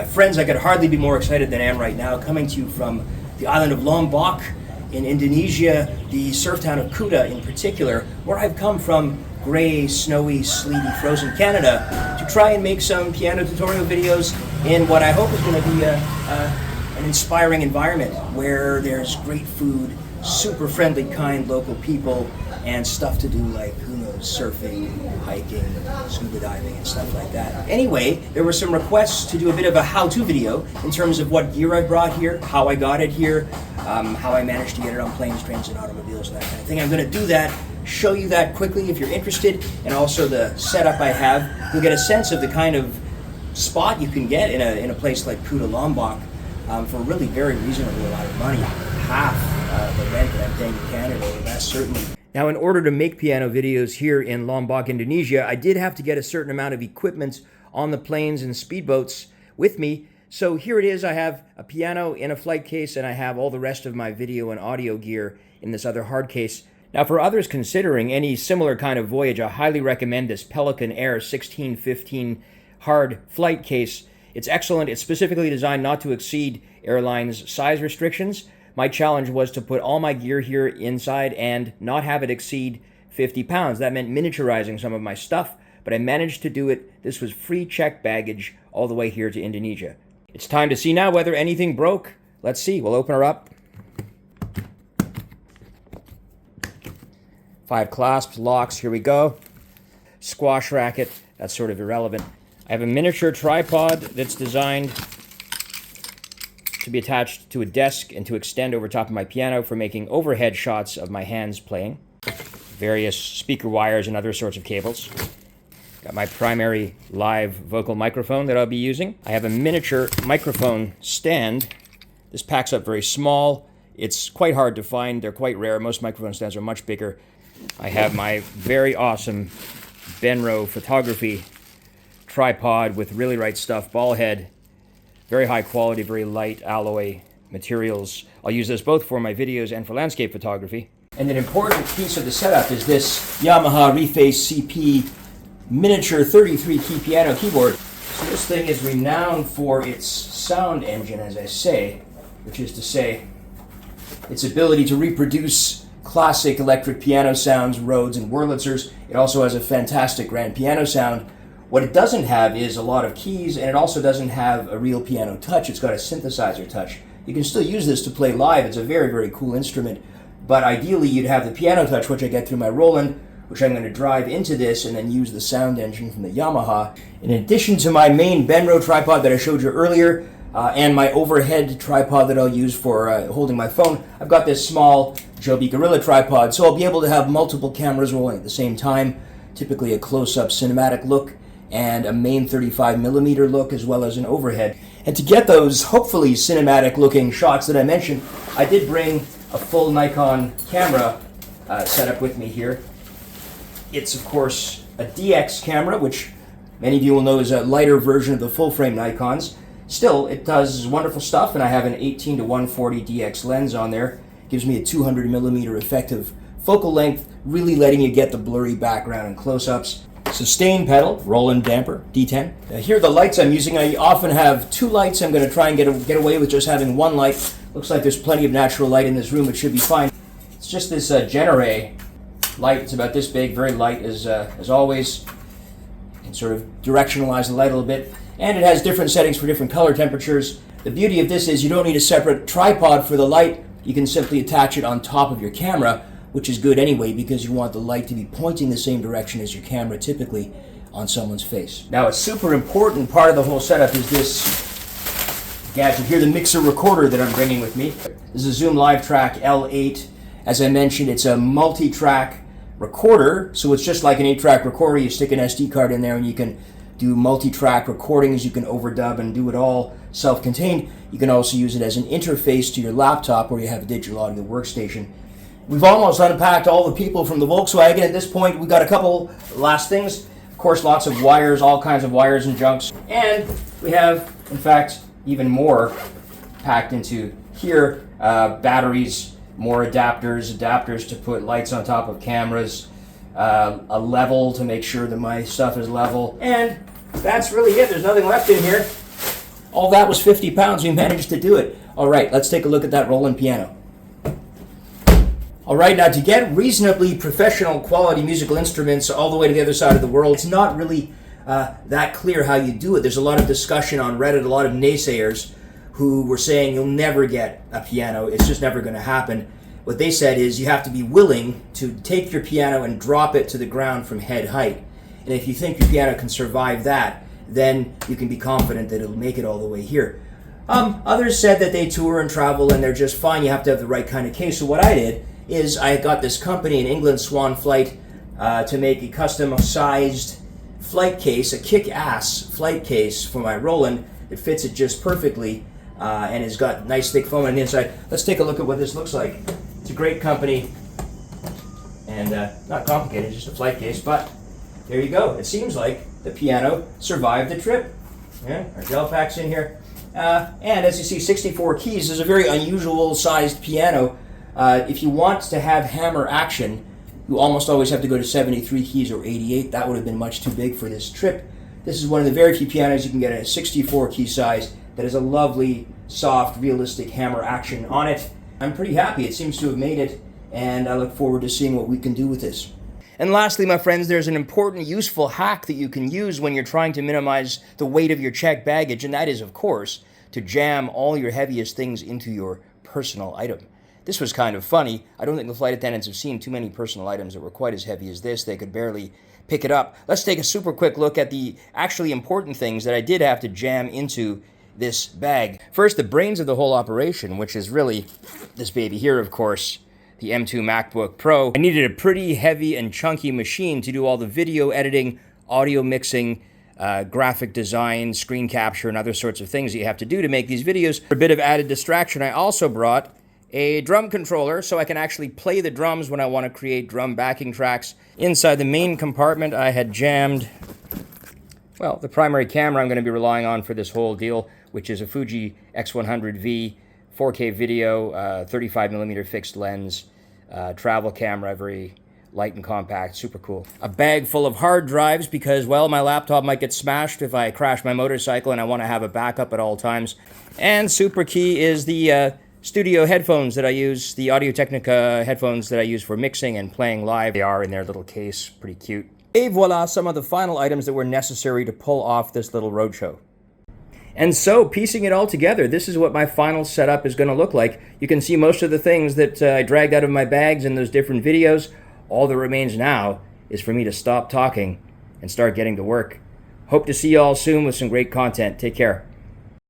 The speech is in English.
My friends, I could hardly be more excited than I am right now, coming to you from the island of Lombok in Indonesia, the surf town of Kuta in particular, where I've come from gray, snowy, sleety, frozen Canada to try and make some piano tutorial videos in what I hope is going to be an inspiring environment where there's great food, super friendly, kind local people, and stuff to do like, who knows, surfing, hiking, scuba diving, and stuff like that. Anyway, there were some requests to do a bit of a how-to video in terms of what gear I brought here, how I got it here, how I managed to get it on planes, trains, and automobiles, and that kind of thing. I'm going to do that, show you that quickly if you're interested, and also the setup I have. You'll get a sense of the kind of spot you can get in a place like Kuta, Lombok, for a really very reasonable amount of money. Half the rent that I'm paying in Canada, or less certainly. Now, in order to make piano videos here in Lombok, Indonesia, I did have to get a certain amount of equipment on the planes and speedboats with me. So here it is. I have a piano in a flight case, and I have all the rest of my video and audio gear in this other hard case. Now, for others considering any similar kind of voyage, I highly recommend this Pelican Air 1615 hard flight case. It's excellent. It's specifically designed not to exceed airlines' size restrictions. My challenge was to put all my gear here inside and not have it exceed 50 pounds. That meant miniaturizing some of my stuff, but I managed to do it. This was free checked baggage all the way here to Indonesia. It's time to see now whether anything broke. Let's see. We'll open her up. 5 clasps, locks, here we go. Squash racket, that's sort of irrelevant. I have a miniature tripod that's designed to be attached to a desk and to extend over top of my piano for making overhead shots of my hands playing. Various speaker wires and other sorts of cables. Got my primary live vocal microphone that I'll be using. I have a miniature microphone stand. This packs up very small. It's quite hard to find. They're quite rare. Most microphone stands are much bigger. I have my very awesome Benro photography tripod with really right stuff, ball head. Very high quality, very light alloy materials. I'll use this both for my videos and for landscape photography. And an important piece of the setup is this Yamaha Reface CP miniature 33-key piano keyboard. So this thing is renowned for its sound engine, as I say, which is to say its ability to reproduce classic electric piano sounds, Rhodes and Wurlitzers. It also has a fantastic grand piano sound. What it doesn't have is a lot of keys, and it also doesn't have a real piano touch. It's got a synthesizer touch. You can still use this to play live. It's a very, very cool instrument. But ideally, you'd have the piano touch, which I get through my Roland, which I'm going to drive into this and then use the sound engine from the Yamaha. In addition to my main Benro tripod that I showed you earlier, and my overhead tripod that I'll use for holding my phone, I've got this small Joby Gorilla tripod, so I'll be able to have multiple cameras rolling at the same time, typically a close-up cinematic look, and a main 35mm look, as well as an overhead. And to get those hopefully cinematic looking shots that I mentioned, I did bring a full Nikon camera set up with me here. It's of course a DX camera, which many of you will know is a lighter version of the full frame Nikons. Still, it does wonderful stuff, and I have an 18-140 DX lens on there. Gives me a 200mm effective focal length, really letting you get the blurry background and close-ups. Sustain pedal, Roland damper, D10. Here are the lights I'm using. I often have 2 lights. I'm going to try and get away with just having 1 light. Looks like there's plenty of natural light in this room. It should be fine. It's just this Generay light. It's about this big, very light as always. You can sort of directionalize the light a little bit. And it has different settings for different color temperatures. The beauty of this is you don't need a separate tripod for the light. You can simply attach it on top of your camera, which is good anyway because you want the light to be pointing the same direction as your camera typically on someone's face. Now, a super important part of the whole setup is this gadget here, the mixer recorder that I'm bringing with me. This is a Zoom Live Track L8. As I mentioned, it's a multi-track recorder, so it's just like an 8-track recorder. You stick an SD card in there and you can do multi-track recordings. You can overdub and do it all self-contained. You can also use it as an interface to your laptop where you have a digital audio workstation. We've almost unpacked all the people from the Volkswagen. At this point, we've got a couple last things. Of course, lots of wires, all kinds of wires and junks. And we have, in fact, even more packed into here. Batteries, more adapters to put lights on top of cameras, a level to make sure that my stuff is level. And that's really it. There's nothing left in here. All that was 50 pounds. We managed to do it. All right, let's take a look at that Roland piano. All right, now to get reasonably professional quality musical instruments all the way to the other side of the world, it's not really that clear how you do it. There's a lot of discussion on Reddit, a lot of naysayers who were saying you'll never get a piano. It's just never going to happen. What they said is you have to be willing to take your piano and drop it to the ground from head height. And if you think your piano can survive that, then you can be confident that it'll make it all the way here. Others said that they tour and travel and they're just fine. You have to have the right kind of case. So what I did is I got this company in England, Swan Flight, to make a custom-sized flight case, a kick-ass flight case for my Roland. It fits it just perfectly and has got nice thick foam on the inside. Let's take a look at what this looks like. It's a great company and not complicated, just a flight case, but there you go. It seems like the piano survived the trip. Yeah, our gel pack's in here. And as you see, 64 keys is a very unusual sized piano. If you want to have hammer action, you almost always have to go to 73 keys or 88. That would have been much too big for this trip. This is one of the very few pianos you can get a 64 key size that has a lovely, soft, realistic hammer action on it. I'm pretty happy. It seems to have made it, and I look forward to seeing what we can do with this. And lastly, my friends, there's an important, useful hack that you can use when you're trying to minimize the weight of your checked baggage, and that is, of course, to jam all your heaviest things into your personal item. This was kind of funny. I don't think the flight attendants have seen too many personal items that were quite as heavy as this. They could barely pick it up. Let's take a super quick look at the actually important things that I did have to jam into this bag. First, the brains of the whole operation, which is really this baby here, of course, the M2 MacBook Pro. I needed a pretty heavy and chunky machine to do all the video editing, audio mixing, graphic design, screen capture, and other sorts of things that you have to do to make these videos. For a bit of added distraction, I also brought a drum controller so I can actually play the drums when I want to create drum backing tracks. Inside the main compartment, I had jammed, well, the primary camera I'm going to be relying on for this whole deal, which is a Fuji X100V 4K video, 35mm fixed lens, travel camera, very light and compact, super cool. A bag full of hard drives because, well, my laptop might get smashed if I crash my motorcycle and I want to have a backup at all times. And super key is the studio headphones that I use, the Audio-Technica headphones that I use for mixing and playing live. They are in their little case, pretty cute. Et voila, some of the final items that were necessary to pull off this little roadshow. And so, piecing it all together, this is what my final setup is going to look like. You can see most of the things that I dragged out of my bags in those different videos. All that remains now is for me to stop talking and start getting to work. Hope to see you all soon with some great content. Take care.